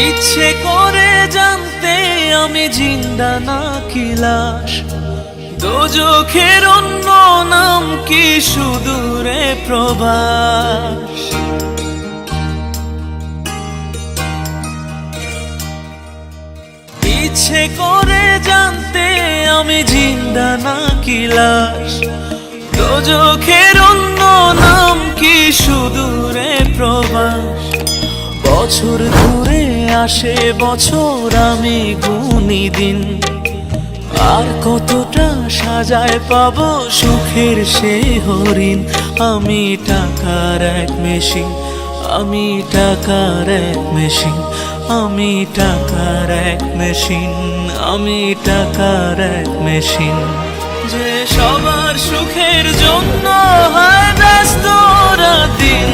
ইচ্ছে করে জানতে আমি জিন্দা নাকি লাশ, দোজখের অন্য নাম কি সুদূরে প্রবাস। ইচ্ছে করে জানতে আমি জিন্দা নাকি লাশ, দোজখের অন্য নাম কি সুদূরে প্রবাস। বছর ঘুরে আসে বছর, আমি গুনি দিন, আর কতটা সাজায় পাবো সুখের সে হরিণ। আমি টাকার এক মেশিন, আমি টাকার এক মেশিন, আমি টাকার এক মেশিন, আমি টাকার এক মেশিন। যে সবার সুখের জন্য হয় ব্যস্ত রাত দিন।